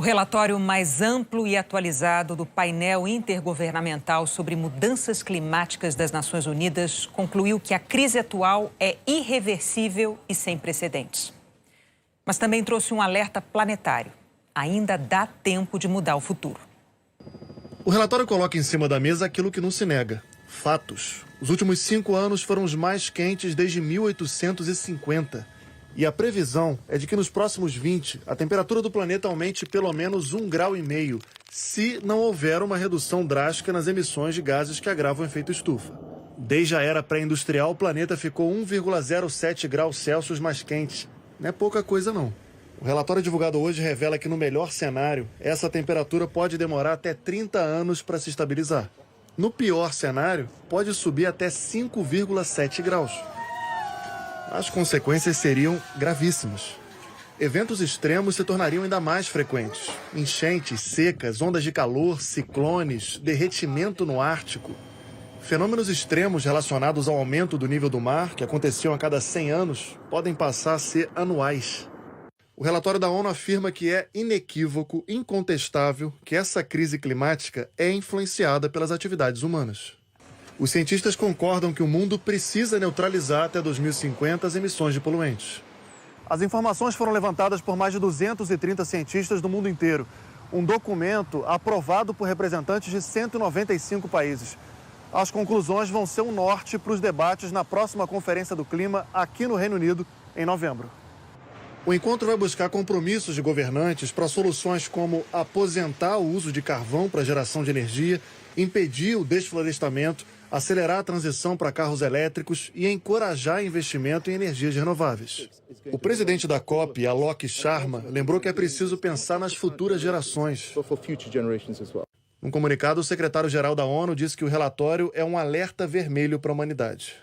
relatório mais amplo e atualizado do painel intergovernamental sobre mudanças climáticas das Nações Unidas concluiu que a crise atual é irreversível e sem precedentes. Mas também trouxe um alerta planetário. Ainda dá tempo de mudar o futuro. O relatório coloca em cima da mesa aquilo que não se nega: fatos. Os últimos 5 anos foram os mais quentes desde 1850. E a previsão é de que nos próximos 20, a temperatura do planeta aumente pelo menos 1,5 graus, se não houver uma redução drástica nas emissões de gases que agravam o efeito estufa. Desde a era pré-industrial, o planeta ficou 1,07 graus Celsius mais quente. Não é pouca coisa, não. O relatório divulgado hoje revela que, no melhor cenário, essa temperatura pode demorar até 30 anos para se estabilizar. No pior cenário, pode subir até 5,7 graus. As consequências seriam gravíssimas. Eventos extremos se tornariam ainda mais frequentes. Enchentes, secas, ondas de calor, ciclones, derretimento no Ártico. Fenômenos extremos relacionados ao aumento do nível do mar, que aconteciam a cada 100 anos, podem passar a ser anuais. O relatório da ONU afirma que é inequívoco, incontestável, que essa crise climática é influenciada pelas atividades humanas. Os cientistas concordam que o mundo precisa neutralizar até 2050 as emissões de poluentes. As informações foram levantadas por mais de 230 cientistas do mundo inteiro. Um documento aprovado por representantes de 195 países. As conclusões vão ser um norte para os debates na próxima Conferência do Clima aqui no Reino Unido, em novembro. O encontro vai buscar compromissos de governantes para soluções como aposentar o uso de carvão para geração de energia, impedir o desflorestamento, acelerar a transição para carros elétricos e encorajar investimento em energias renováveis. O presidente da COP, Alok Sharma, lembrou que é preciso pensar nas futuras gerações. Num comunicado, o secretário-geral da ONU disse que o relatório é um alerta vermelho para a humanidade.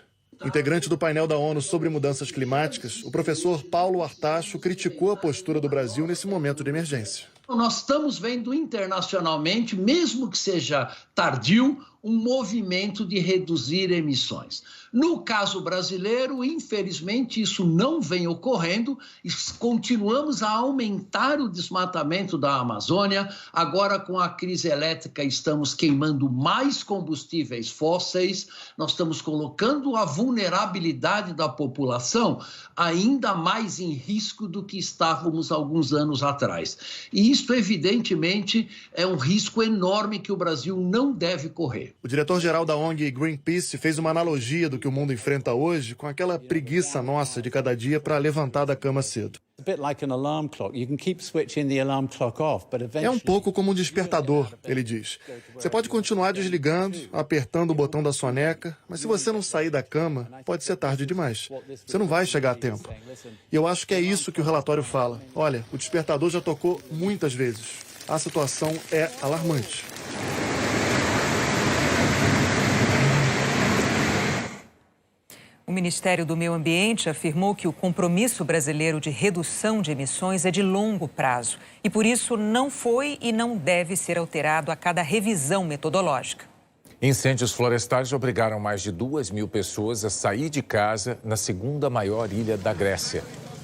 Integrante do painel da ONU sobre mudanças climáticas, o professor Paulo Artacho criticou a postura do Brasil nesse momento de emergência. Nós estamos vendo internacionalmente, mesmo que seja tardio, um movimento de reduzir emissões. No caso brasileiro, infelizmente, isso não vem ocorrendo e continuamos a aumentar o desmatamento da Amazônia. Agora, com a crise elétrica, estamos queimando mais combustíveis fósseis, nós estamos colocando a vulnerabilidade da população ainda mais em risco do que estávamos alguns anos atrás. E isso, evidentemente, é um risco enorme que o Brasil não deve correr. O diretor-geral da ONG Greenpeace fez uma analogia do que o mundo enfrenta hoje com aquela preguiça nossa de cada dia para levantar da cama cedo. É um pouco como um despertador, ele diz. Você pode continuar desligando, apertando o botão da soneca, mas se você não sair da cama, pode ser tarde demais. Você não vai chegar a tempo. E eu acho que é isso que o relatório fala. Olha, o despertador já tocou muitas vezes. A situação é alarmante. O Ministério do Meio Ambiente afirmou que o compromisso brasileiro de redução de emissões é de longo prazo e, por isso, não foi e não deve ser alterado a cada revisão metodológica. Incêndios florestais obrigaram mais de 2.000 pessoas a sair de casa na segunda maior ilha da Grécia.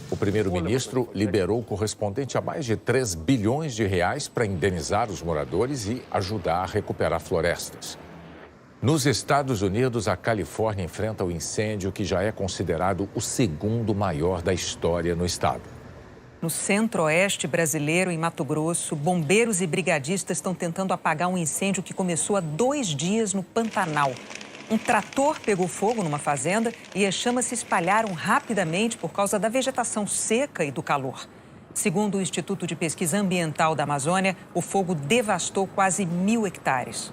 O primeiro-ministro liberou o correspondente a mais de 3 bilhões de reais para indenizar os moradores e ajudar a recuperar florestas. Nos Estados Unidos, a Califórnia enfrenta o incêndio que já é considerado o segundo maior da história no estado. No centro-oeste brasileiro, em Mato Grosso, bombeiros e brigadistas estão tentando apagar um incêndio que começou há 2 dias no Pantanal. Um trator pegou fogo numa fazenda e as chamas se espalharam rapidamente por causa da vegetação seca e do calor. Segundo o Instituto de Pesquisa Ambiental da Amazônia, o fogo devastou quase 1.000 hectares.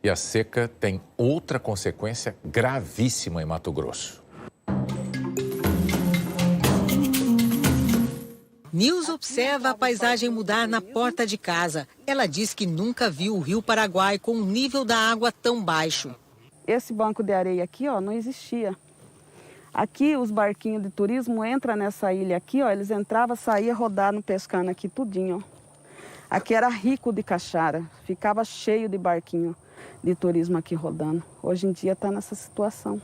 E a seca tem outra consequência gravíssima em Mato Grosso. Nils observa a paisagem mudar na porta de casa. Ela diz que nunca viu o Rio Paraguai com um nível da água tão baixo. Esse banco de areia aqui, ó, não existia. Aqui os barquinhos de turismo entram nessa ilha aqui, ó, eles entravam, saíam rodando, pescando aqui tudinho, ó. Aqui era rico de caixara, ficava cheio de barquinho de turismo aqui rodando. Hoje em dia está nessa situação.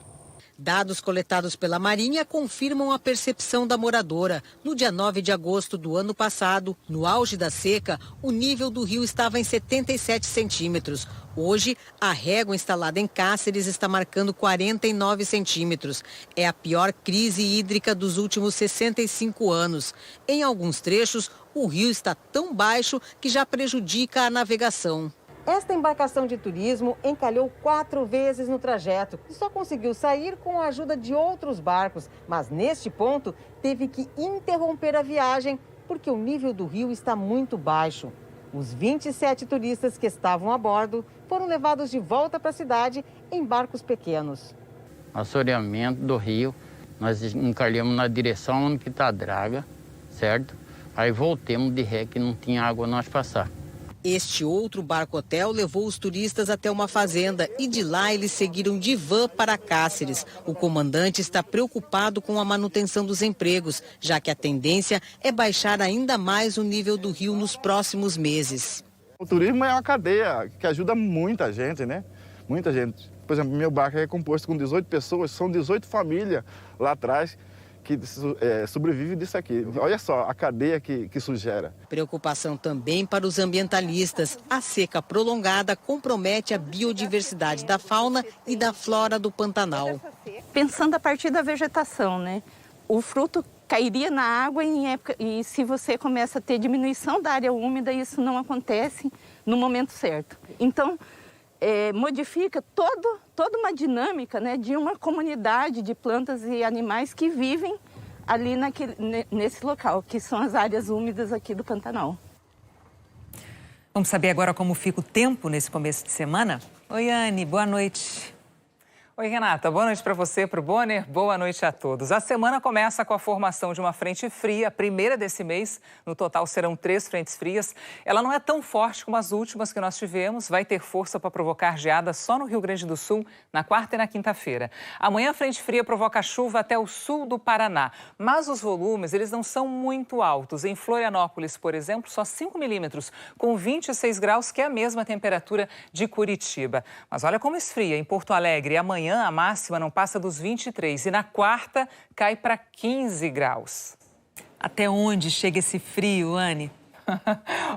Dados coletados pela Marinha confirmam a percepção da moradora. No dia 9 de agosto do ano passado, no auge da seca, o nível do rio estava em 77 centímetros. Hoje, a régua instalada em Cáceres está marcando 49 centímetros. É a pior crise hídrica dos últimos 65 anos. Em alguns trechos, o rio está tão baixo que já prejudica a navegação. Esta embarcação de turismo encalhou 4 vezes no trajeto e só conseguiu sair com a ajuda de outros barcos. Mas neste ponto, teve que interromper a viagem porque o nível do rio está muito baixo. Os 27 turistas que estavam a bordo foram levados de volta para a cidade em barcos pequenos. Assoreamento do rio, nós encalhamos na direção onde está a draga, certo? Aí voltemos de ré que não tinha água nós passar. Este outro barco-hotel levou os turistas até uma fazenda e de lá eles seguiram de van para Cáceres. O comandante está preocupado com a manutenção dos empregos, já que a tendência é baixar ainda mais o nível do rio nos próximos meses. O turismo é uma cadeia que ajuda muita gente, né? Muita gente. Por exemplo, meu barco é composto com 18 pessoas, são 18 famílias lá atrás que sobrevive disso aqui. Olha só a cadeia que isso gera. Preocupação também para os ambientalistas. A seca prolongada compromete a biodiversidade da fauna e da flora do Pantanal. Pensando a partir da vegetação, né? O fruto cairia na água e se você começa a ter diminuição da área úmida, isso não acontece no momento certo. Então, modifica toda uma dinâmica, né, de uma comunidade de plantas e animais que vivem ali nesse local, que são as áreas úmidas aqui do Pantanal. Vamos saber agora como fica o tempo nesse começo de semana? Oi, Anne, boa noite. Oi, Renata. Boa noite para você, para o Bonner. Boa noite a todos. A semana começa com a formação de uma frente fria, a primeira desse mês. No total serão 3 frentes frias. Ela não é tão forte como as últimas que nós tivemos. Vai ter força para provocar geada só no Rio Grande do Sul, na quarta e na quinta-feira. Amanhã a frente fria provoca chuva até o sul do Paraná. Mas os volumes, eles não são muito altos. Em Florianópolis, por exemplo, só 5 milímetros, com 26 graus, que é a mesma temperatura de Curitiba. Mas olha como esfria em Porto Alegre. Amanhã a máxima não passa dos 23 e na quarta cai para 15 graus. Até onde chega esse frio, Anne?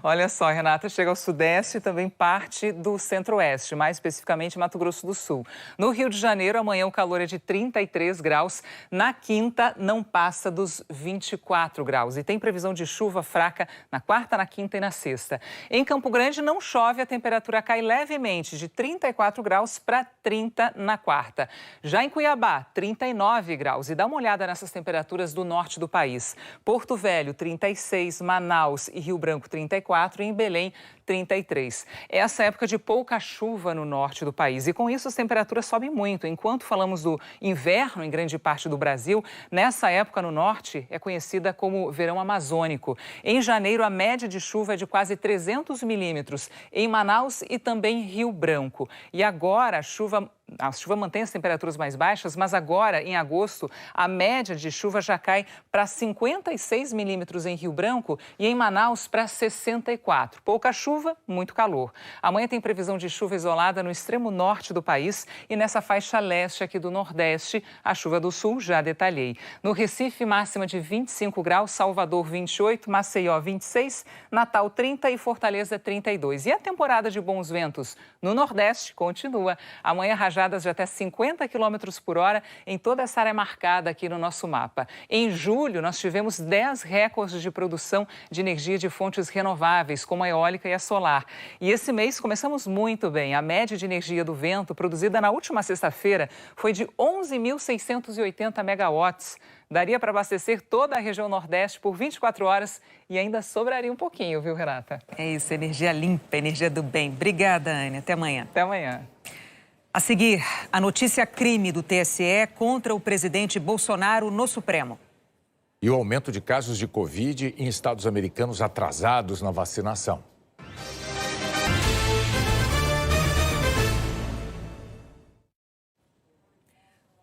Olha só, Renata, chega ao sudeste e também parte do centro-oeste, mais especificamente Mato Grosso do Sul. No Rio de Janeiro, amanhã o calor é de 33 graus. Na quinta, não passa dos 24 graus. E tem previsão de chuva fraca na quarta, na quinta e na sexta. Em Campo Grande, não chove, a temperatura cai levemente, de 34 graus para 30 na quarta. Já em Cuiabá, 39 graus. E dá uma olhada nessas temperaturas do norte do país. Porto Velho, 36, Manaus e Rio Branco 34 e em Belém 33. Essa época de pouca chuva no norte do país e com isso as temperaturas sobem muito. Enquanto falamos do inverno em grande parte do Brasil, nessa época no norte é conhecida como verão amazônico. Em janeiro a média de chuva é de quase 300 milímetros em Manaus e também Rio Branco. E agora a chuva mantém as temperaturas mais baixas, mas agora, em agosto, a média de chuva já cai para 56 milímetros em Rio Branco e em Manaus para 64. Pouca chuva, muito calor. Amanhã tem previsão de chuva isolada no extremo norte do país e nessa faixa leste aqui do Nordeste. A chuva do Sul já detalhei. No Recife, máxima de 25 graus, Salvador 28, Maceió 26, Natal 30 e Fortaleza 32. E a temporada de bons ventos no Nordeste continua. Amanhã, rajadas de até 50 km por hora em toda essa área marcada aqui no nosso mapa. Em julho, nós tivemos 10 recordes de produção de energia de fontes renováveis, como a eólica e a solar. E esse mês começamos muito bem. A média de energia do vento produzida na última sexta-feira foi de 11.680 megawatts. Daria para abastecer toda a região Nordeste por 24 horas e ainda sobraria um pouquinho, viu, Renata? É isso, energia limpa, energia do bem. Obrigada, Anne. Até amanhã. Até amanhã. A seguir, a notícia crime do TSE contra o presidente Bolsonaro no Supremo. E o aumento de casos de Covid em estados americanos atrasados na vacinação.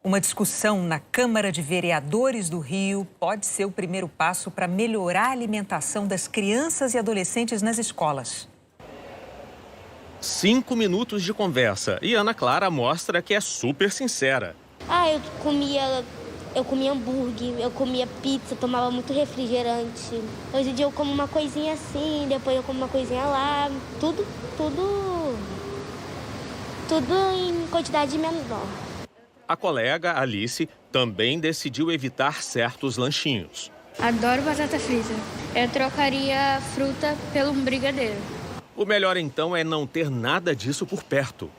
Uma discussão na Câmara de Vereadores do Rio pode ser o primeiro passo para melhorar a alimentação das crianças e adolescentes nas escolas. 5 minutos de conversa e Ana Clara mostra que é super sincera. Eu comia hambúrguer, eu comia pizza, tomava muito refrigerante. Hoje em dia eu como uma coisinha assim, depois eu como uma coisinha lá, tudo em quantidade menor. A colega, Alice, também decidiu evitar certos lanchinhos. Adoro batata frita. Eu trocaria fruta pelo brigadeiro. O melhor, então, é não ter nada disso por perto.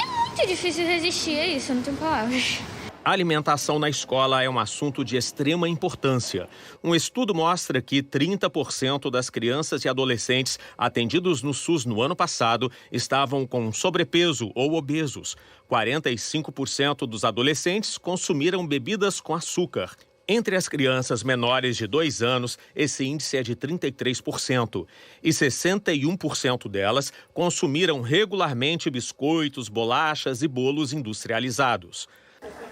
É muito difícil resistir a isso, não tenho palavras. A alimentação na escola é um assunto de extrema importância. Um estudo mostra que 30% das crianças e adolescentes atendidos no SUS no ano passado estavam com sobrepeso ou obesos. 45% dos adolescentes consumiram bebidas com açúcar. Entre as crianças menores de 2 anos, esse índice é de 33%. E 61% delas consumiram regularmente biscoitos, bolachas e bolos industrializados.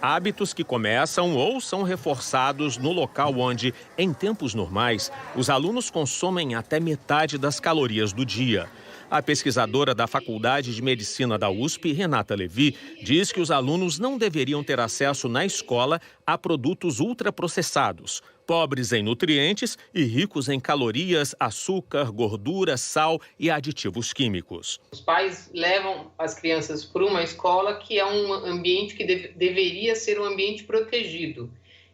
Hábitos que começam ou são reforçados no local onde, em tempos normais, os alunos consomem até metade das calorias do dia. A pesquisadora da Faculdade de Medicina da USP, Renata Levi, diz que os alunos não deveriam ter acesso na escola a produtos ultraprocessados, pobres em nutrientes e ricos em calorias, açúcar, gordura, sal e aditivos químicos. Os pais levam as crianças para uma escola que é um ambiente que deveria ser um ambiente protegido.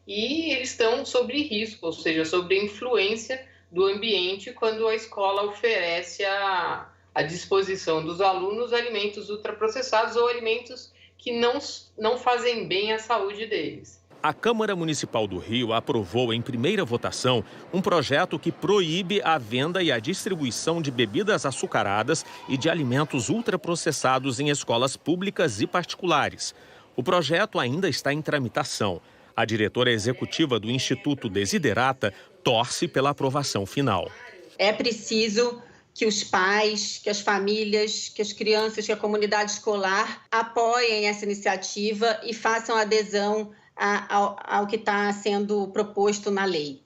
E eles estão sob risco, ou seja, sob a influência do ambiente quando a escola oferece à disposição dos alunos alimentos ultraprocessados ou alimentos que não fazem bem à saúde deles. A Câmara Municipal do Rio aprovou em primeira votação um projeto que proíbe a venda e a distribuição de bebidas açucaradas e de alimentos ultraprocessados em escolas públicas e particulares. O projeto ainda está em tramitação. A diretora executiva do Instituto Desiderata torce pela aprovação final. É preciso que os pais, que as famílias, que as crianças, que a comunidade escolar apoiem essa iniciativa e façam adesão ao que está sendo proposto na lei.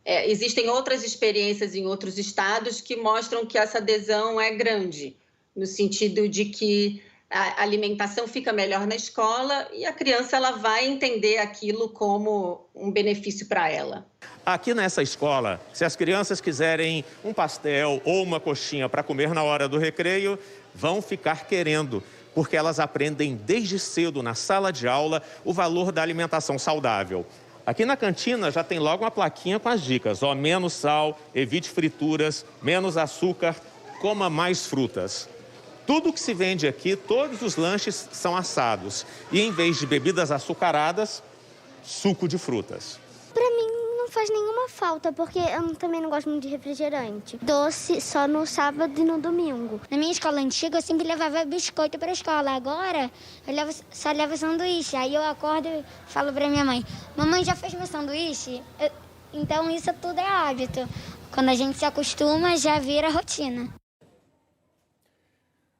Existem outras experiências em outros estados que mostram que essa adesão é grande, no sentido de que a alimentação fica melhor na escola e a criança ela vai entender aquilo como um benefício para ela. Aqui nessa escola, se as crianças quiserem um pastel ou uma coxinha para comer na hora do recreio, vão ficar querendo, porque elas aprendem desde cedo na sala de aula o valor da alimentação saudável. Aqui na cantina já tem logo uma plaquinha com as dicas, menos sal, evite frituras, menos açúcar, coma mais frutas. Tudo que se vende aqui, todos os lanches são assados. E em vez de bebidas açucaradas, suco de frutas. Para mim não faz nenhuma falta, porque eu também não gosto muito de refrigerante. Doce só no sábado e no domingo. Na minha escola antiga eu sempre levava biscoito para a escola. Agora eu só levo sanduíche. Aí eu acordo e falo para minha mãe: mamãe, já fez meu sanduíche? Então isso tudo é hábito. Quando a gente se acostuma, já vira rotina.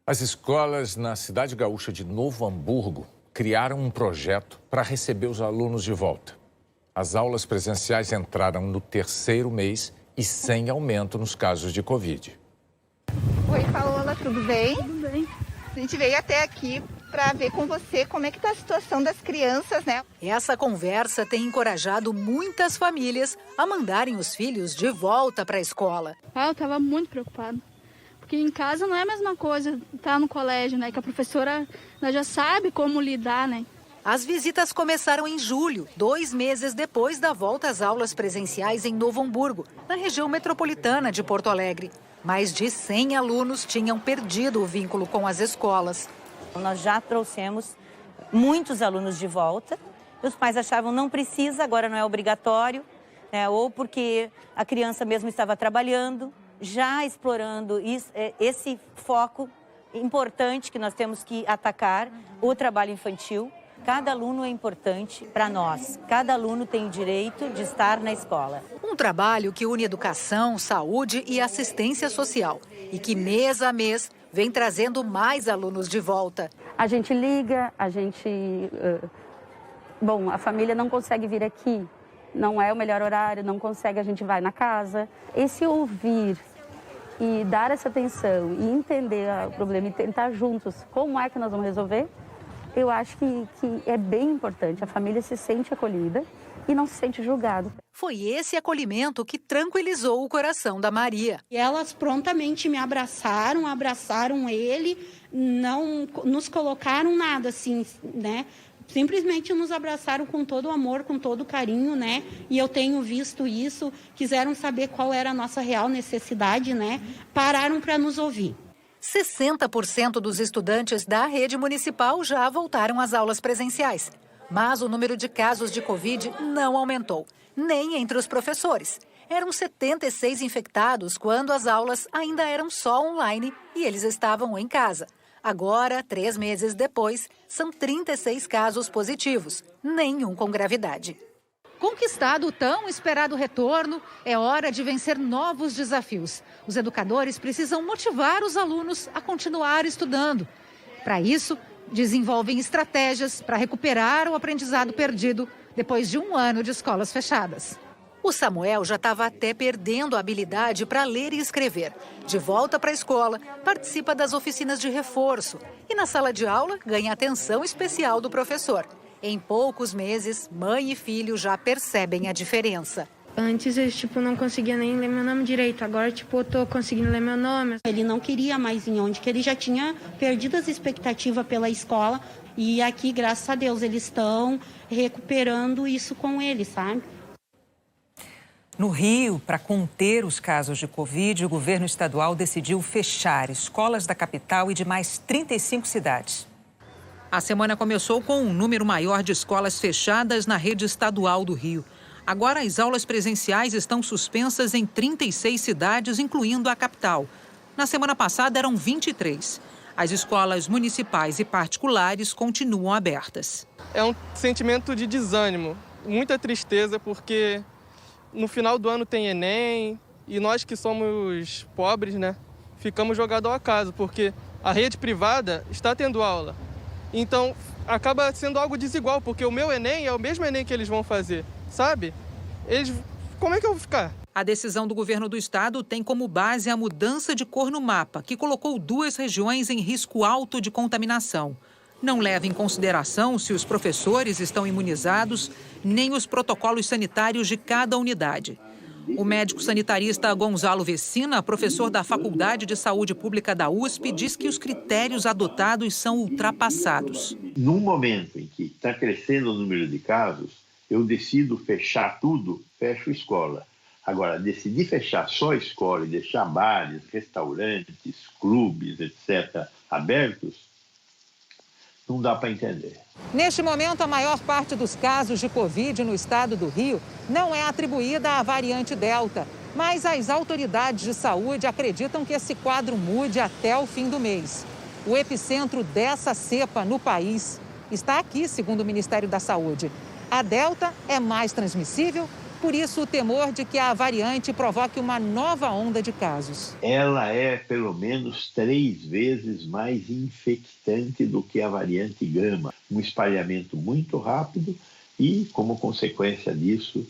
As escolas na cidade gaúcha de Novo Hamburgo criaram um projeto para receber os alunos de volta. As aulas presenciais entraram no 3º mês e sem aumento nos casos de Covid. Oi, Paola, tudo bem? Tudo bem. A gente veio até aqui para ver com você como é que está a situação das crianças, né? Essa conversa tem encorajado muitas famílias a mandarem os filhos de volta para a escola. Eu estava muito preocupada. Porque em casa não é a mesma coisa estar no colégio, né? Que a professora já sabe como lidar, né? As visitas começaram em julho, 2 meses depois da volta às aulas presenciais em Novo Hamburgo, na região metropolitana de Porto Alegre. Mais de 100 alunos tinham perdido o vínculo com as escolas. Nós já trouxemos muitos alunos de volta. Os pais achavam não precisa, agora não é obrigatório, né? Ou porque a criança mesmo estava trabalhando, já explorando esse foco importante que nós temos que atacar, o trabalho infantil. Cada aluno é importante para nós. Cada aluno tem o direito de estar na escola. Um trabalho que une educação, saúde e assistência social. E que mês a mês vem trazendo mais alunos de volta. A gente liga, a família não consegue vir aqui. Não é o melhor horário, não consegue, a gente vai na casa. Esse ouvir e dar essa atenção e entender o problema e tentar juntos como é que nós vamos resolver, eu acho que é bem importante. A família se sente acolhida e não se sente julgado. Foi esse acolhimento que tranquilizou o coração da Maria. E elas prontamente me abraçaram ele, não nos colocaram nada assim, né? Simplesmente nos abraçaram com todo o amor, com todo o carinho, né? E eu tenho visto isso, quiseram saber qual era a nossa real necessidade, né? Pararam para nos ouvir. 60% dos estudantes da rede municipal já voltaram às aulas presenciais. Mas o número de casos de Covid não aumentou, nem entre os professores. Eram 76 infectados quando as aulas ainda eram só online e eles estavam em casa. Agora, 3 meses depois, são 36 casos positivos, nenhum com gravidade. Conquistado o tão esperado retorno, é hora de vencer novos desafios. Os educadores precisam motivar os alunos a continuar estudando. Para isso, desenvolvem estratégias para recuperar o aprendizado perdido depois de 1 ano de escolas fechadas. O Samuel já estava até perdendo a habilidade para ler e escrever. De volta para a escola, participa das oficinas de reforço e na sala de aula ganha atenção especial do professor. Em poucos meses, mãe e filho já percebem a diferença. Antes eu, não conseguia nem ler meu nome direito. Agora, eu tô conseguindo ler meu nome. Ele não queria mais ir onde, que ele já tinha perdido as expectativas pela escola. E aqui, graças a Deus, eles estão recuperando isso com ele, sabe? No Rio, para conter os casos de Covid, o governo estadual decidiu fechar escolas da capital e de mais 35 cidades. A semana começou com um número maior de escolas fechadas na rede estadual do Rio. Agora, as aulas presenciais estão suspensas em 36 cidades, incluindo a capital. Na semana passada, eram 23. As escolas municipais e particulares continuam abertas. É um sentimento de desânimo, muita tristeza, porque no final do ano tem Enem e nós que somos pobres, né, ficamos jogados ao acaso, porque a rede privada está tendo aula. Então, acaba sendo algo desigual, porque o meu Enem é o mesmo Enem que eles vão fazer, sabe? Como é que eu vou ficar? A decisão do governo do estado tem como base a mudança de cor no mapa, que colocou 2 regiões em risco alto de contaminação. Não leva em consideração se os professores estão imunizados, nem os protocolos sanitários de cada unidade. O médico sanitarista Gonzalo Vecina, professor da Faculdade de Saúde Pública da USP, diz que os critérios adotados são ultrapassados. Num momento em que está crescendo o número de casos, eu decido fechar tudo, fecho escola. Agora, decidir fechar só a escola e deixar bares, restaurantes, clubes, etc., abertos, não dá para entender. Neste momento, a maior parte dos casos de Covid no estado do Rio não é atribuída à variante Delta, mas as autoridades de saúde acreditam que esse quadro mude até o fim do mês. O epicentro dessa cepa no país está aqui, segundo o Ministério da Saúde. A Delta é mais transmissível, por isso o temor de que a variante provoque uma nova onda de casos. Ela é pelo menos 3 vezes mais infectante do que a variante Gama. Um espalhamento muito rápido e, como consequência disso,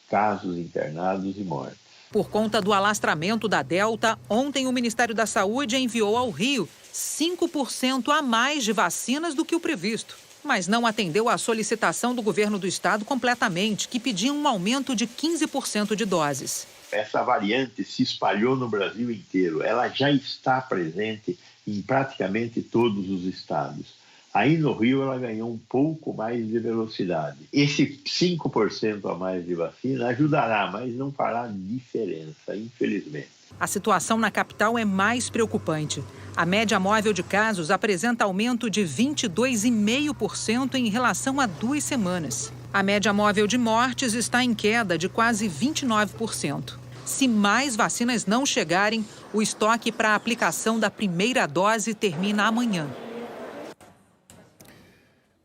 casos internados e mortes. Por conta do alastramento da Delta, ontem o Ministério da Saúde enviou ao Rio 5% a mais de vacinas do que o previsto. Mas não atendeu à solicitação do governo do estado completamente, que pedia um aumento de 15% de doses. Essa variante se espalhou no Brasil inteiro. Ela já está presente em praticamente todos os estados. Aí no Rio ela ganhou um pouco mais de velocidade. Esse 5% a mais de vacina ajudará, mas não fará diferença, infelizmente. A situação na capital é mais preocupante. A média móvel de casos apresenta aumento de 22,5% em relação a 2 semanas. A média móvel de mortes está em queda de quase 29%. Se mais vacinas não chegarem, o estoque para a aplicação da primeira dose termina amanhã.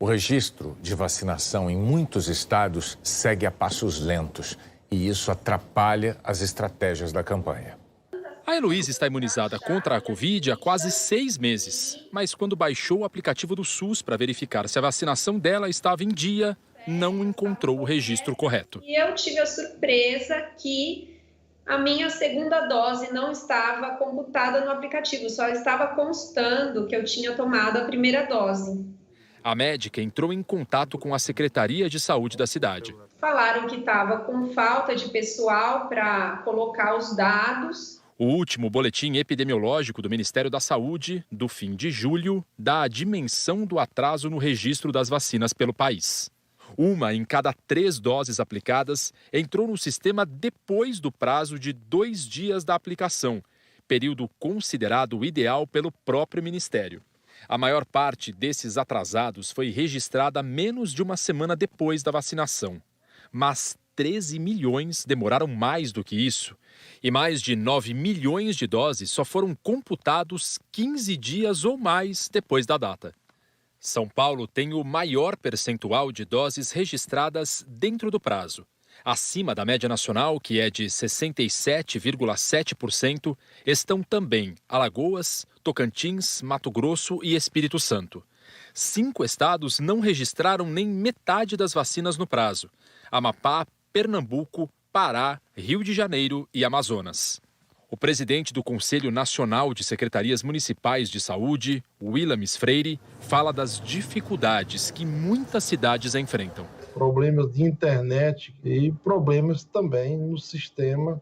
O registro de vacinação em muitos estados segue a passos lentos e isso atrapalha as estratégias da campanha. A Heloísa está imunizada contra a Covid há quase 6 meses. Mas quando baixou o aplicativo do SUS para verificar se a vacinação dela estava em dia, não encontrou o registro correto. E eu tive a surpresa que a minha segunda dose não estava computada no aplicativo, só estava constando que eu tinha tomado a primeira dose. A médica entrou em contato com a Secretaria de Saúde da cidade. Falaram que estava com falta de pessoal para colocar os dados. O último boletim epidemiológico do Ministério da Saúde, do fim de julho, dá a dimensão do atraso no registro das vacinas pelo país. 1 em cada 3 doses aplicadas entrou no sistema depois do prazo de 2 dias da aplicação, período considerado ideal pelo próprio Ministério. A maior parte desses atrasados foi registrada menos de uma semana depois da vacinação. Mas 13 milhões demoraram mais do que isso. E mais de 9 milhões de doses só foram computados 15 dias ou mais depois da data. São Paulo tem o maior percentual de doses registradas dentro do prazo. Acima da média nacional, que é de 67,7%, estão também Alagoas, Tocantins, Mato Grosso e Espírito Santo. 5 estados não registraram nem metade das vacinas no prazo: Amapá, Pernambuco, Pará, Rio de Janeiro e Amazonas. O presidente do Conselho Nacional de Secretarias Municipais de Saúde, Willames Freire, fala das dificuldades que muitas cidades enfrentam. Problemas de internet e problemas também no sistema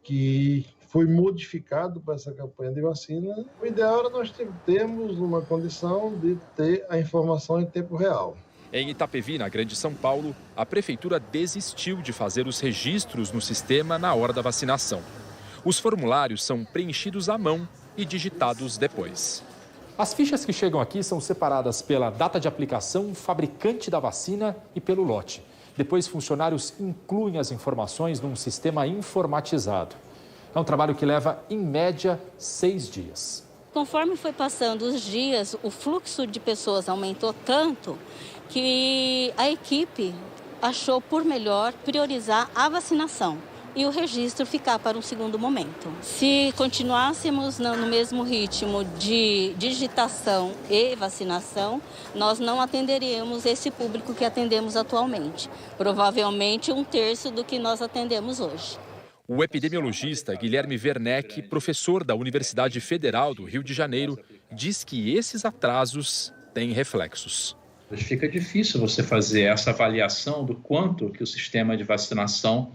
que foi modificado para essa campanha de vacina. O ideal era nós termos uma condição de ter a informação em tempo real. Em Itapevi, na Grande São Paulo, a prefeitura desistiu de fazer os registros no sistema na hora da vacinação. Os formulários são preenchidos à mão e digitados depois. As fichas que chegam aqui são separadas pela data de aplicação, fabricante da vacina e pelo lote. Depois, funcionários incluem as informações num sistema informatizado. É um trabalho que leva, em média, 6 dias. Conforme foi passando os dias, o fluxo de pessoas aumentou tanto que a equipe achou por melhor priorizar a vacinação e o registro ficar para um segundo momento. Se continuássemos no mesmo ritmo de digitação e vacinação, nós não atenderíamos esse público que atendemos atualmente. Provavelmente 1/3 do que nós atendemos hoje. O epidemiologista Guilherme Werneck, professor da Universidade Federal do Rio de Janeiro, diz que esses atrasos têm reflexos. Fica difícil você fazer essa avaliação do quanto que o sistema de vacinação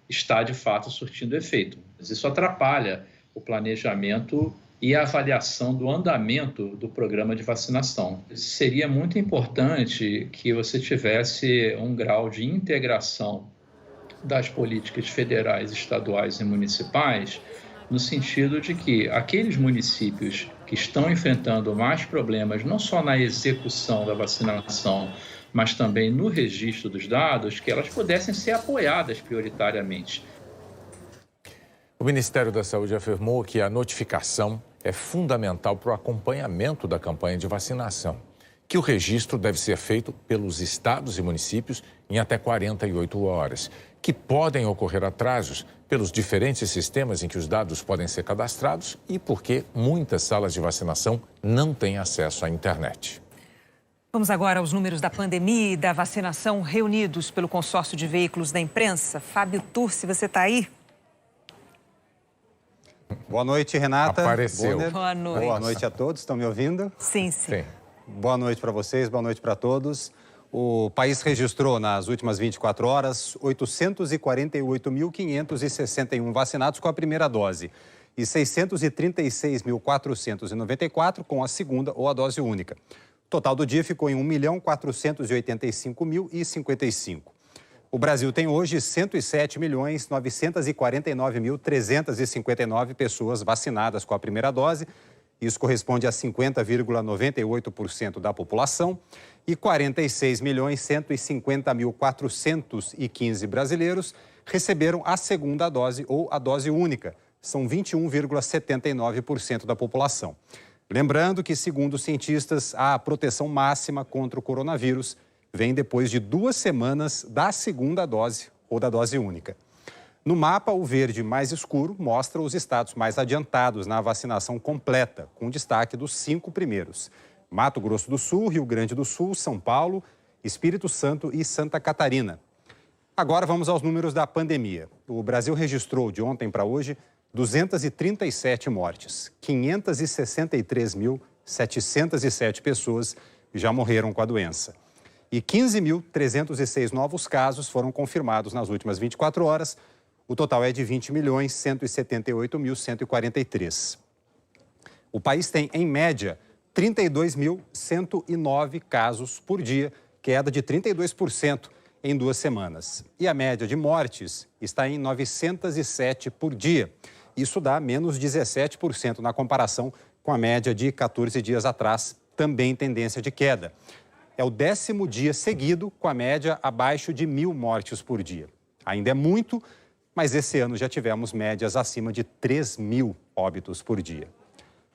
está, de fato, surtindo efeito. Isso atrapalha o planejamento e a avaliação do andamento do programa de vacinação. Seria muito importante que você tivesse um grau de integração das políticas federais, estaduais e municipais, no sentido de que aqueles municípios que estão enfrentando mais problemas, não só na execução da vacinação, mas também no registro dos dados, que elas pudessem ser apoiadas prioritariamente. O Ministério da Saúde afirmou que a notificação é fundamental para o acompanhamento da campanha de vacinação, que o registro deve ser feito pelos estados e municípios em até 48 horas, que podem ocorrer atrasos pelos diferentes sistemas em que os dados podem ser cadastrados e porque muitas salas de vacinação não têm acesso à internet. Vamos agora aos números da pandemia e da vacinação reunidos pelo consórcio de veículos da imprensa. Fábio Turci, você está aí? Boa noite, Renata. Apareceu. Bonner. Boa noite. Boa noite a todos. Estão me ouvindo? Sim, sim. Boa noite para vocês, boa noite para todos. O país registrou nas últimas 24 horas 848.561 vacinados com a primeira dose e 636.494 com a segunda ou a dose única. O total do dia ficou em 1.485.055. O Brasil tem hoje 107.949.359 pessoas vacinadas com a primeira dose. Isso corresponde a 50,98% da população. E 46.150.415 brasileiros receberam a segunda dose ou a dose única. São 21,79% da população. Lembrando que, segundo os cientistas, a proteção máxima contra o coronavírus vem depois de 2 semanas da segunda dose ou da dose única. No mapa, o verde mais escuro mostra os estados mais adiantados na vacinação completa, com destaque dos 5 primeiros: Mato Grosso do Sul, Rio Grande do Sul, São Paulo, Espírito Santo e Santa Catarina. Agora vamos aos números da pandemia. O Brasil registrou de ontem para hoje 237 mortes, 563.707 pessoas já morreram com a doença. E 15.306 novos casos foram confirmados nas últimas 24 horas. O total é de 20.178.143. O país tem, em média, 32.109 casos por dia, queda de 32% em 2 semanas. E a média de mortes está em 907 por dia. Isso dá menos 17% na comparação com a média de 14 dias atrás, também tendência de queda. É o 10º dia seguido com a média abaixo de 1.000 mortes por dia. Ainda é muito, mas esse ano já tivemos médias acima de 3.000 óbitos por dia.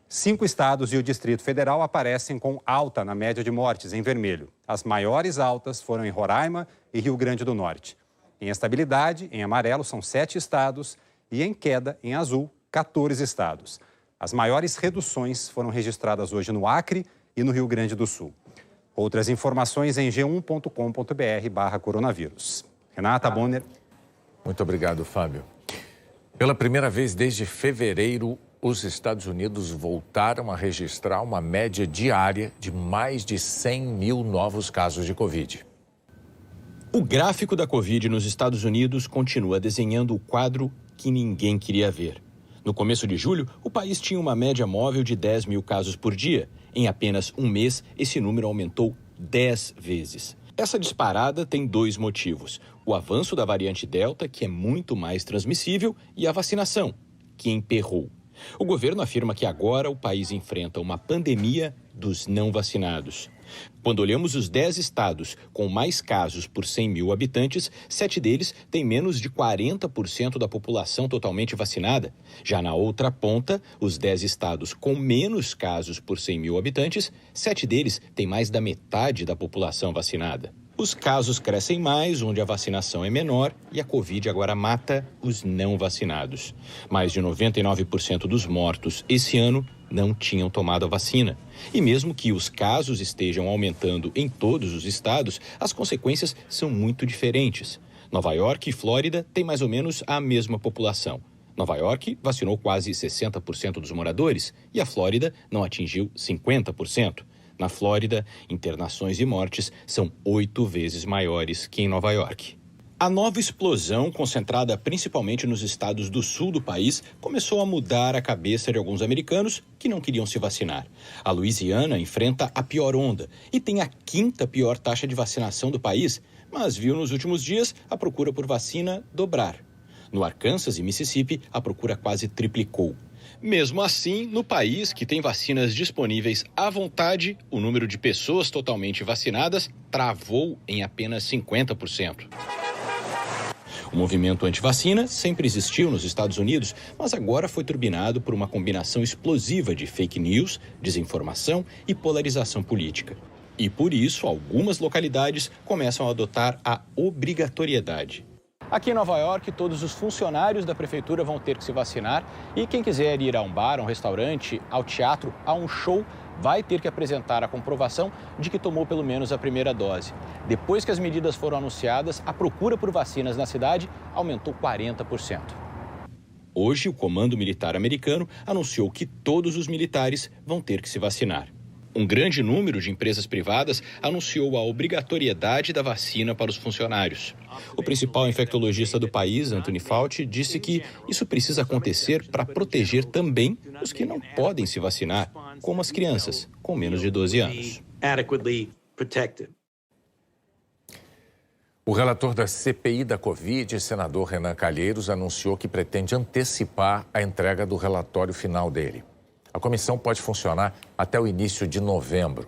5 estados e o Distrito Federal aparecem com alta na média de mortes, em vermelho. As maiores altas foram em Roraima e Rio Grande do Norte. Em estabilidade, em amarelo, são 7 estados e em queda, em azul, 14 estados. As maiores reduções foram registradas hoje no Acre e no Rio Grande do Sul. Outras informações em g1.com.br/coronavírus. Renata Bonner. Muito obrigado, Fábio. Pela primeira vez desde fevereiro, os Estados Unidos voltaram a registrar uma média diária de mais de 100.000 novos casos de Covid. O gráfico da Covid nos Estados Unidos continua desenhando o quadro que ninguém queria ver. No começo de julho, o país tinha uma média móvel de 10.000 casos por dia. Em apenas um mês, esse número aumentou 10 vezes. Essa disparada tem 2 motivos: o avanço da variante Delta, que é muito mais transmissível, e a vacinação, que emperrou. O governo afirma que agora o país enfrenta uma pandemia dos não vacinados. Quando olhamos os 10 estados com mais casos por 100.000 habitantes, 7 deles têm menos de 40% da população totalmente vacinada. Já na outra ponta, os 10 estados com menos casos por 100.000 habitantes, 7 deles têm mais da metade da população vacinada. Os casos crescem mais onde a vacinação é menor e a Covid agora mata os não vacinados. Mais de 99% dos mortos esse ano não tinham tomado a vacina. E mesmo que os casos estejam aumentando em todos os estados, as consequências são muito diferentes. Nova York e Flórida têm mais ou menos a mesma população. Nova York vacinou quase 60% dos moradores e a Flórida não atingiu 50%. Na Flórida, internações e mortes são 8 vezes maiores que em Nova York. A nova explosão, concentrada principalmente nos estados do sul do país, começou a mudar a cabeça de alguns americanos que não queriam se vacinar. A Louisiana enfrenta a pior onda e tem a 5ª pior taxa de vacinação do país, mas viu nos últimos dias a procura por vacina dobrar. No Arkansas e Mississippi, a procura quase triplicou. Mesmo assim, no país que tem vacinas disponíveis à vontade, o número de pessoas totalmente vacinadas travou em apenas 50%. O movimento anti-vacina sempre existiu nos Estados Unidos, mas agora foi turbinado por uma combinação explosiva de fake news, desinformação e polarização política. E por isso, algumas localidades começam a adotar a obrigatoriedade. Aqui em Nova York, todos os funcionários da prefeitura vão ter que se vacinar e quem quiser ir a um bar, a um restaurante, ao teatro, a um show, vai ter que apresentar a comprovação de que tomou pelo menos a primeira dose. Depois que as medidas foram anunciadas, a procura por vacinas na cidade aumentou 40%. Hoje, o Comando Militar Americano anunciou que todos os militares vão ter que se vacinar. Um grande número de empresas privadas anunciou a obrigatoriedade da vacina para os funcionários. O principal infectologista do país, Anthony Fauci, disse que isso precisa acontecer para proteger também os que não podem se vacinar, como as crianças com menos de 12 anos. O relator da CPI da Covid, senador Renan Calheiros, anunciou que pretende antecipar a entrega do relatório final dele. A comissão pode funcionar até o início de novembro.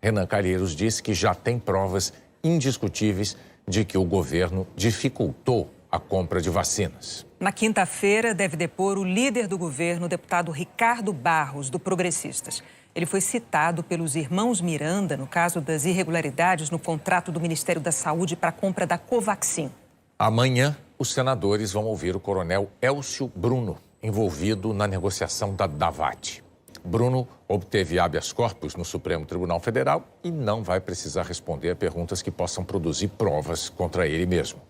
Renan Calheiros disse que já tem provas indiscutíveis de que o governo dificultou a compra de vacinas. Na quinta-feira, deve depor o líder do governo, o deputado Ricardo Barros, do Progressistas. Ele foi citado pelos irmãos Miranda no caso das irregularidades no contrato do Ministério da Saúde para a compra da Covaxin. Amanhã, os senadores vão ouvir o coronel Elcio Bruno, envolvido na negociação da Davat. Bruno obteve habeas corpus no Supremo Tribunal Federal e não vai precisar responder a perguntas que possam produzir provas contra ele mesmo.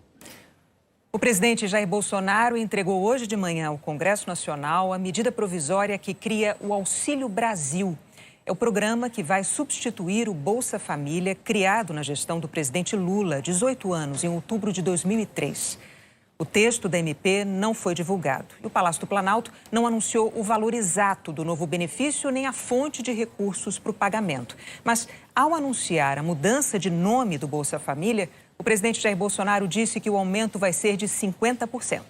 O presidente Jair Bolsonaro entregou hoje de manhã ao Congresso Nacional a medida provisória que cria o Auxílio Brasil. É o programa que vai substituir o Bolsa Família, criado na gestão do presidente Lula, 18 anos, em outubro de 2003. O texto da MP não foi divulgado e o Palácio do Planalto não anunciou o valor exato do novo benefício nem a fonte de recursos para o pagamento. Mas, ao anunciar a mudança de nome do Bolsa Família, o presidente Jair Bolsonaro disse que o aumento vai ser de 50%.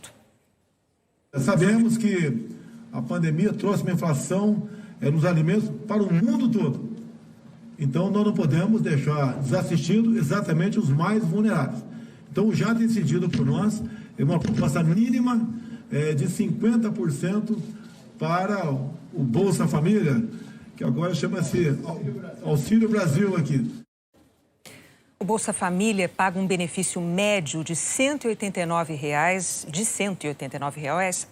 Sabemos que a pandemia trouxe uma inflação nos alimentos para o mundo todo. Então, nós não podemos deixar desassistido exatamente os mais vulneráveis. Então, já decidido por nós, é uma proposta mínima de 50% para o Bolsa Família, que agora chama-se Auxílio Brasil aqui. O Bolsa Família paga um benefício médio de R$ 189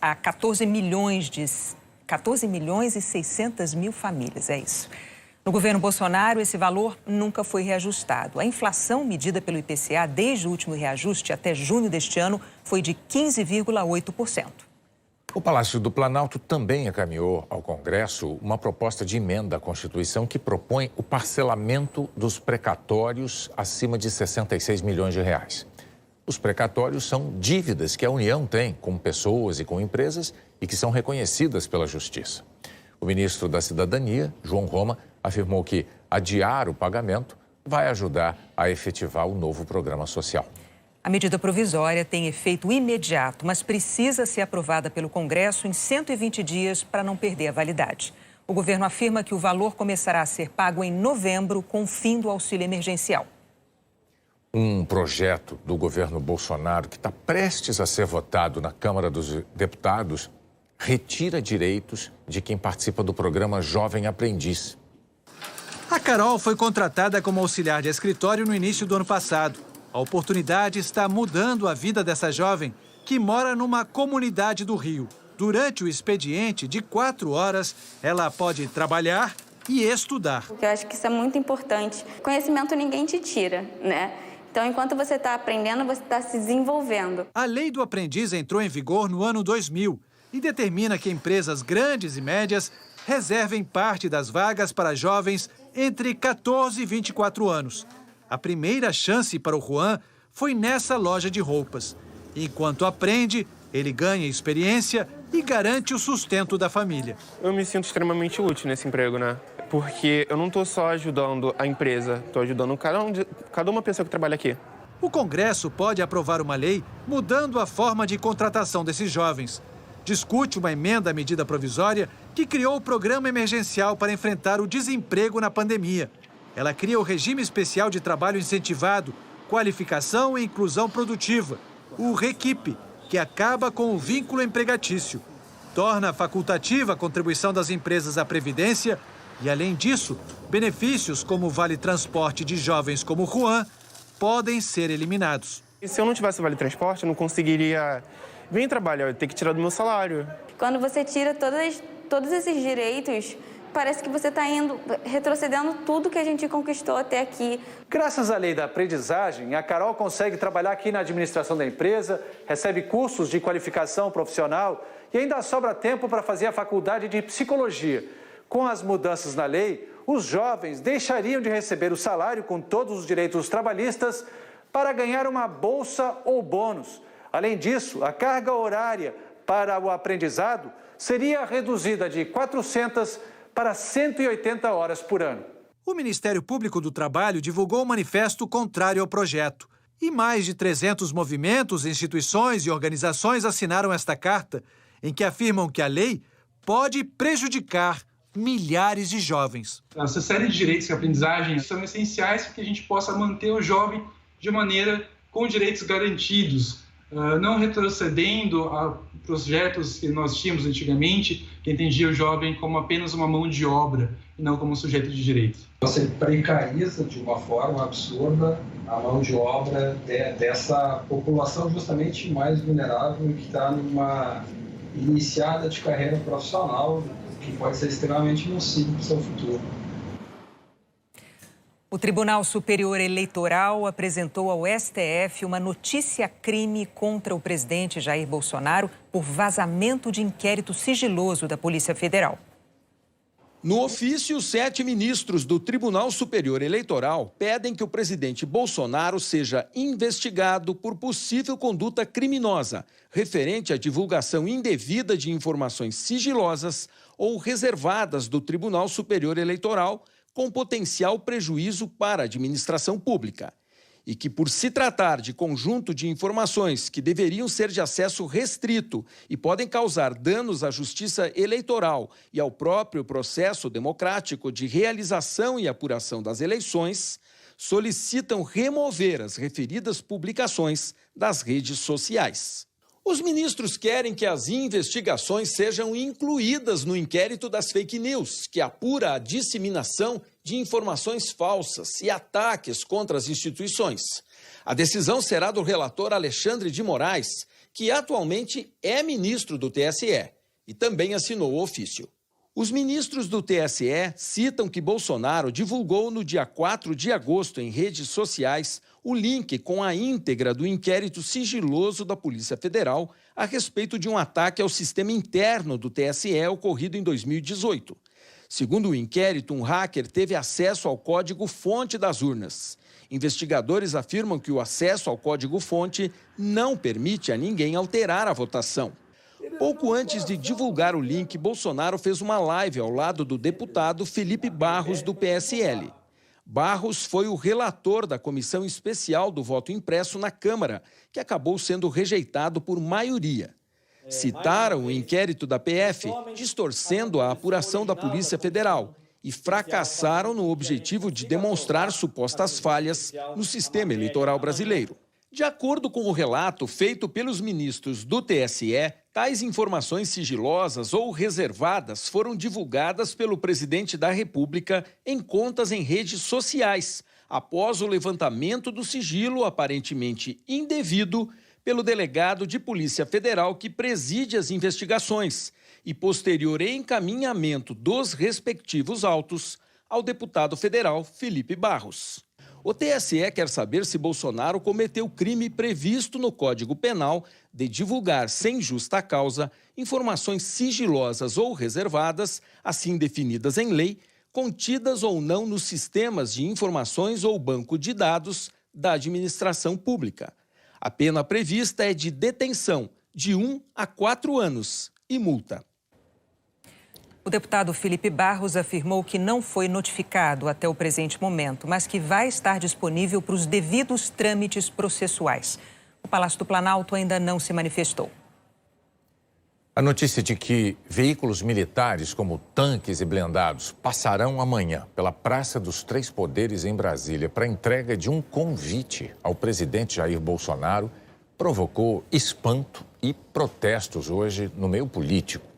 a 14 milhões e 600 mil famílias, é isso. No governo Bolsonaro, esse valor nunca foi reajustado. A inflação medida pelo IPCA desde o último reajuste até junho deste ano foi de 15,8%. O Palácio do Planalto também encaminhou ao Congresso uma proposta de emenda à Constituição que propõe o parcelamento dos precatórios acima de 66 milhões de reais. Os precatórios são dívidas que a União tem com pessoas e com empresas e que são reconhecidas pela Justiça. O ministro da Cidadania, João Roma, afirmou que adiar o pagamento vai ajudar a efetivar o novo programa social. A medida provisória tem efeito imediato, mas precisa ser aprovada pelo Congresso em 120 dias para não perder a validade. O governo afirma que o valor começará a ser pago em novembro, com o fim do auxílio emergencial. Um projeto do governo Bolsonaro que está prestes a ser votado na Câmara dos Deputados retira direitos de quem participa do programa Jovem Aprendiz. A Carol foi contratada como auxiliar de escritório no início do ano passado. A oportunidade está mudando a vida dessa jovem, que mora numa comunidade do Rio. Durante o expediente de 4 horas, ela pode trabalhar e estudar. Eu acho que isso é muito importante. Conhecimento ninguém te tira, né? Então, enquanto você está aprendendo, você está se desenvolvendo. A Lei do Aprendiz entrou em vigor no ano 2000 e determina que empresas grandes e médias reservem parte das vagas para jovens entre 14 e 24 anos. A primeira chance para o Juan foi nessa loja de roupas. Enquanto aprende, ele ganha experiência e garante o sustento da família. Eu me sinto extremamente útil nesse emprego, né? Porque eu não estou só ajudando a empresa, estou ajudando cada uma pessoa que trabalha aqui. O Congresso pode aprovar uma lei mudando a forma de contratação desses jovens. Discute uma emenda à medida provisória que criou o Programa Emergencial para enfrentar o desemprego na pandemia. Ela cria o Regime Especial de Trabalho Incentivado, Qualificação e Inclusão Produtiva, o REQIP, que acaba com o vínculo empregatício. Torna facultativa a contribuição das empresas à Previdência e, além disso, benefícios como o Vale Transporte de jovens como Juan podem ser eliminados. E se eu não tivesse o Vale Transporte, eu não conseguiria vir trabalhar, eu ia ter que tirar do meu salário. Quando você tira todos esses direitos, parece que você está retrocedendo tudo que a gente conquistou até aqui. Graças à lei da aprendizagem, a Carol consegue trabalhar aqui na administração da empresa, recebe cursos de qualificação profissional e ainda sobra tempo para fazer a faculdade de psicologia. Com as mudanças na lei, os jovens deixariam de receber o salário com todos os direitos trabalhistas para ganhar uma bolsa ou bônus. Além disso, a carga horária para o aprendizado seria reduzida de 400 para 180 horas por ano. O Ministério Público do Trabalho divulgou um manifesto contrário ao projeto. E mais de 300 movimentos, instituições e organizações assinaram esta carta, em que afirmam que a lei pode prejudicar milhares de jovens. Essa série de direitos e aprendizagem são essenciais para que a gente possa manter o jovem de maneira com direitos garantidos, não retrocedendo a projetos que nós tínhamos antigamente, que entendia o jovem como apenas uma mão de obra e não como um sujeito de direitos. Você precariza de uma forma absurda a mão de obra dessa população justamente mais vulnerável que está numa iniciada de carreira profissional que pode ser extremamente nocivo para o seu futuro. O Tribunal Superior Eleitoral apresentou ao STF uma notícia-crime contra o presidente Jair Bolsonaro por vazamento de inquérito sigiloso da Polícia Federal. No ofício, 7 ministros do Tribunal Superior Eleitoral pedem que o presidente Bolsonaro seja investigado por possível conduta criminosa, referente à divulgação indevida de informações sigilosas ou reservadas do Tribunal Superior Eleitoral, com potencial prejuízo para a administração pública. E que, por se tratar de conjunto de informações que deveriam ser de acesso restrito e podem causar danos à justiça eleitoral e ao próprio processo democrático de realização e apuração das eleições, solicitam remover as referidas publicações das redes sociais. Os ministros querem que as investigações sejam incluídas no inquérito das fake news, que apura a disseminação de informações falsas e ataques contra as instituições. A decisão será do relator Alexandre de Moraes, que atualmente é ministro do TSE e também assinou o ofício. Os ministros do TSE citam que Bolsonaro divulgou no dia 4 de agosto em redes sociais o link com a íntegra do inquérito sigiloso da Polícia Federal a respeito de um ataque ao sistema interno do TSE ocorrido em 2018. Segundo o inquérito, um hacker teve acesso ao código-fonte das urnas. Investigadores afirmam que o acesso ao código-fonte não permite a ninguém alterar a votação. Pouco antes de divulgar o link, Bolsonaro fez uma live ao lado do deputado Felipe Barros, do PSL. Barros foi o relator da Comissão Especial do Voto Impresso na Câmara, que acabou sendo rejeitado por maioria. Citaram o inquérito da PF, distorcendo a apuração da Polícia Federal, e fracassaram no objetivo de demonstrar supostas falhas no sistema eleitoral brasileiro. De acordo com o relato feito pelos ministros do TSE, tais informações sigilosas ou reservadas foram divulgadas pelo presidente da República em contas em redes sociais, após o levantamento do sigilo aparentemente indevido pelo delegado de Polícia Federal que preside as investigações e posterior encaminhamento dos respectivos autos ao deputado federal Felipe Barros. O TSE quer saber se Bolsonaro cometeu crime previsto no Código Penal de divulgar sem justa causa informações sigilosas ou reservadas, assim definidas em lei, contidas ou não nos sistemas de informações ou banco de dados da administração pública. A pena prevista é de detenção de 1 a 4 anos e multa. O deputado Felipe Barros afirmou que não foi notificado até o presente momento, mas que vai estar disponível para os devidos trâmites processuais. O Palácio do Planalto ainda não se manifestou. A notícia de que veículos militares como tanques e blindados passarão amanhã pela Praça dos Três Poderes em Brasília para entrega de um convite ao presidente Jair Bolsonaro provocou espanto e protestos hoje no meio político.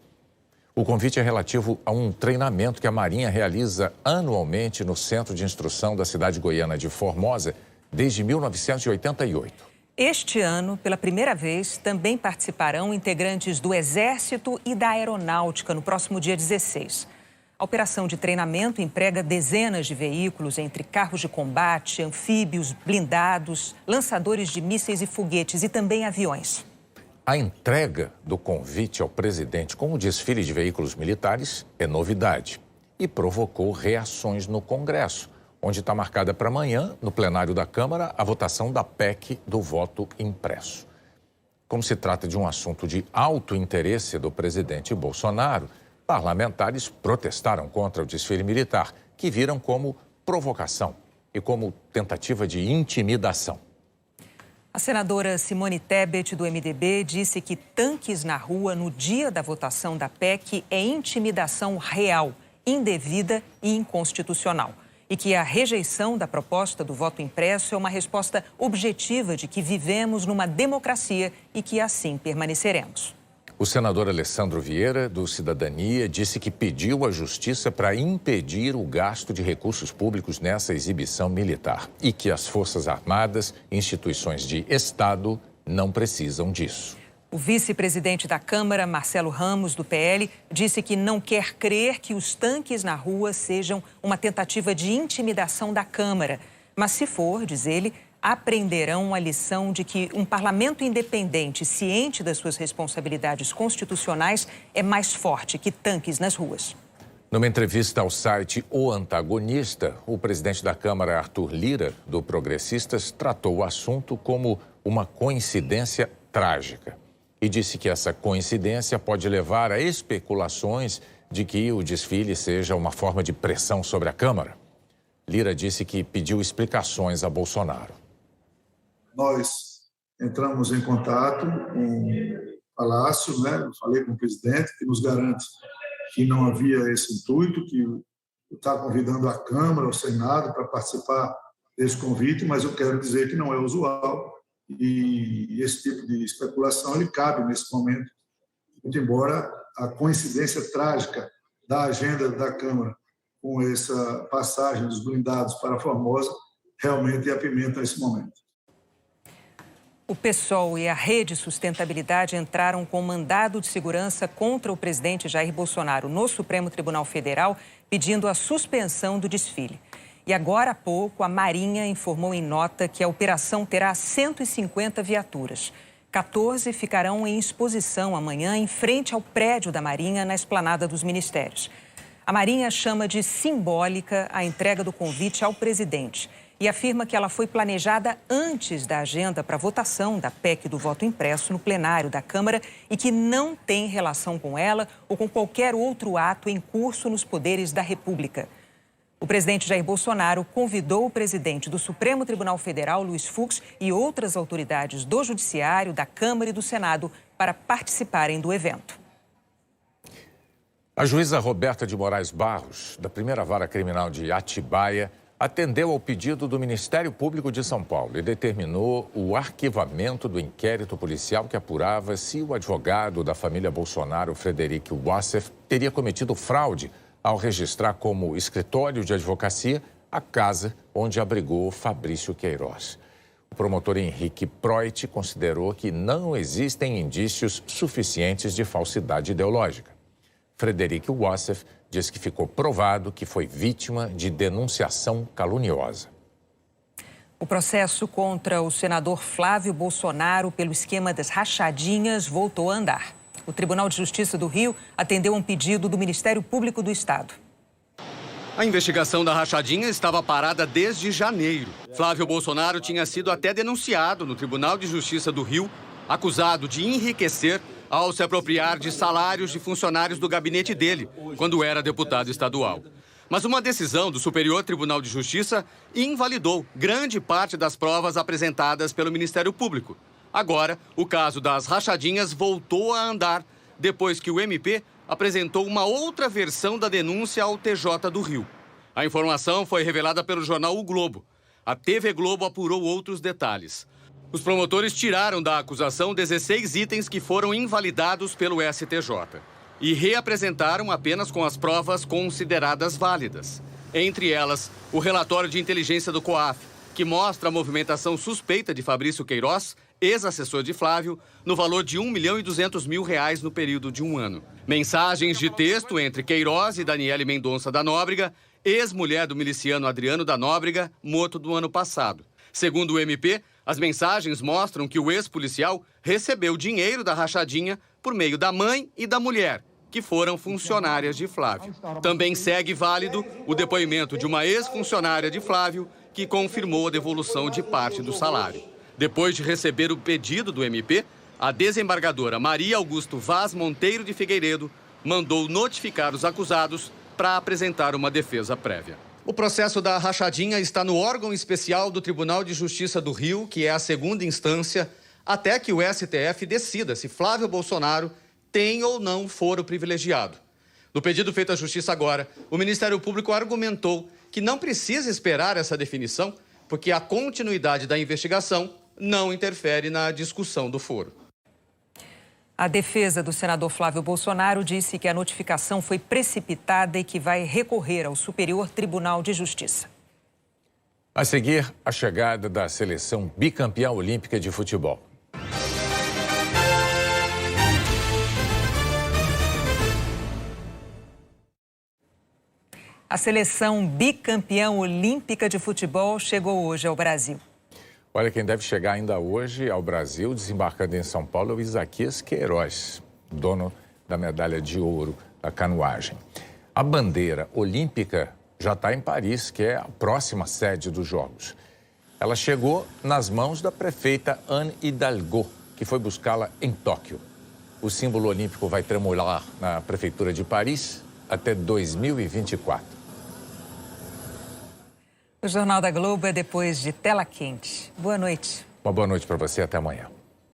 O convite é relativo a um treinamento que a Marinha realiza anualmente no Centro de Instrução da cidade goiana de Formosa desde 1988. Este ano, pela primeira vez, também participarão integrantes do Exército e da Aeronáutica no próximo dia 16. A operação de treinamento emprega dezenas de veículos, entre carros de combate, anfíbios, blindados, lançadores de mísseis e foguetes e também aviões. A entrega do convite ao presidente com o desfile de veículos militares é novidade e provocou reações no Congresso, onde está marcada para amanhã, no plenário da Câmara, a votação da PEC do voto impresso. Como se trata de um assunto de alto interesse do presidente Bolsonaro, parlamentares protestaram contra o desfile militar, que viram como provocação e como tentativa de intimidação. A senadora Simone Tebet, do MDB, disse que tanques na rua no dia da votação da PEC é intimidação real, indevida e inconstitucional. E que a rejeição da proposta do voto impresso é uma resposta objetiva de que vivemos numa democracia e que assim permaneceremos. O senador Alessandro Vieira, do Cidadania, disse que pediu à Justiça para impedir o gasto de recursos públicos nessa exibição militar e que as Forças Armadas, instituições de Estado, não precisam disso. O vice-presidente da Câmara, Marcelo Ramos, do PL, disse que não quer crer que os tanques na rua sejam uma tentativa de intimidação da Câmara. Mas se for, diz ele, aprenderão a lição de que um parlamento independente, ciente das suas responsabilidades constitucionais, é mais forte que tanques nas ruas. Numa entrevista ao site O Antagonista, o presidente da Câmara, Arthur Lira, do Progressistas, tratou o assunto como uma coincidência trágica e disse que essa coincidência pode levar a especulações de que o desfile seja uma forma de pressão sobre a Câmara. Lira disse que pediu explicações a Bolsonaro. Nós entramos em contato com o Palácio, né? Falei com o presidente, que nos garante que não havia esse intuito, que está convidando a Câmara, o Senado, para participar desse convite, mas eu quero dizer que não é usual e esse tipo de especulação ele cabe nesse momento, muito embora a coincidência trágica da agenda da Câmara com essa passagem dos blindados para a Formosa realmente apimenta esse momento. O PSOL e a Rede Sustentabilidade entraram com mandado de segurança contra o presidente Jair Bolsonaro no Supremo Tribunal Federal, pedindo a suspensão do desfile. E agora há pouco, a Marinha informou em nota que a operação terá 150 viaturas. 14 ficarão em exposição amanhã em frente ao prédio da Marinha, na esplanada dos ministérios. A Marinha chama de simbólica a entrega do convite ao presidente e afirma que ela foi planejada antes da agenda para votação da PEC do voto impresso no plenário da Câmara e que não tem relação com ela ou com qualquer outro ato em curso nos poderes da República. O presidente Jair Bolsonaro convidou o presidente do Supremo Tribunal Federal, Luiz Fux, e outras autoridades do Judiciário, da Câmara e do Senado para participarem do evento. A juíza Roberta de Moraes Barros, da primeira vara criminal de Atibaia, atendeu ao pedido do Ministério Público de São Paulo e determinou o arquivamento do inquérito policial que apurava se o advogado da família Bolsonaro, Frederico Wassef, teria cometido fraude ao registrar como escritório de advocacia a casa onde abrigou Fabrício Queiroz. O promotor Henrique Proit considerou que não existem indícios suficientes de falsidade ideológica. Frederico Wassef diz que ficou provado que foi vítima de denunciação caluniosa. O processo contra o senador Flávio Bolsonaro pelo esquema das rachadinhas voltou a andar. O Tribunal de Justiça do Rio atendeu um pedido do Ministério Público do Estado. A investigação da rachadinha estava parada desde janeiro. Flávio Bolsonaro tinha sido até denunciado no Tribunal de Justiça do Rio, acusado de enriquecer ao se apropriar de salários de funcionários do gabinete dele, quando era deputado estadual. Mas uma decisão do Superior Tribunal de Justiça invalidou grande parte das provas apresentadas pelo Ministério Público. Agora, o caso das rachadinhas voltou a andar, depois que o MP apresentou uma outra versão da denúncia ao TJ do Rio. A informação foi revelada pelo jornal O Globo. A TV Globo apurou outros detalhes. Os promotores tiraram da acusação 16 itens que foram invalidados pelo STJ e reapresentaram apenas com as provas consideradas válidas. Entre elas, o relatório de inteligência do COAF, que mostra a movimentação suspeita de Fabrício Queiroz, ex-assessor de Flávio, no valor de R$ 1.200.000 no período de um ano. Mensagens de texto entre Queiroz e Daniele Mendonça da Nóbrega, ex-mulher do miliciano Adriano da Nóbrega, morto no ano passado. Segundo o MP, as mensagens mostram que o ex-policial recebeu dinheiro da rachadinha por meio da mãe e da mulher, que foram funcionárias de Flávio. Também segue válido o depoimento de uma ex-funcionária de Flávio, que confirmou a devolução de parte do salário. Depois de receber o pedido do MP, a desembargadora Maria Augusto Vaz Monteiro de Figueiredo mandou notificar os acusados para apresentar uma defesa prévia. O processo da rachadinha está no órgão especial do Tribunal de Justiça do Rio, que é a segunda instância, até que o STF decida se Flávio Bolsonaro tem ou não foro privilegiado. No pedido feito à Justiça agora, o Ministério Público argumentou que não precisa esperar essa definição, porque a continuidade da investigação não interfere na discussão do foro. A defesa do senador Flávio Bolsonaro disse que a notificação foi precipitada e que vai recorrer ao Superior Tribunal de Justiça. A seguir, a chegada da seleção bicampeã olímpica de futebol. A seleção bicampeã olímpica de futebol chegou hoje ao Brasil. Olha, quem deve chegar ainda hoje ao Brasil, desembarcando em São Paulo, é o Isaquias Queiroz, dono da medalha de ouro da canoagem. A bandeira olímpica já está em Paris, que é a próxima sede dos Jogos. Ela chegou nas mãos da prefeita Anne Hidalgo, que foi buscá-la em Tóquio. O símbolo olímpico vai tremular na prefeitura de Paris até 2024. O Jornal da Globo é depois de Tela Quente. Boa noite. Uma boa noite para você, até amanhã.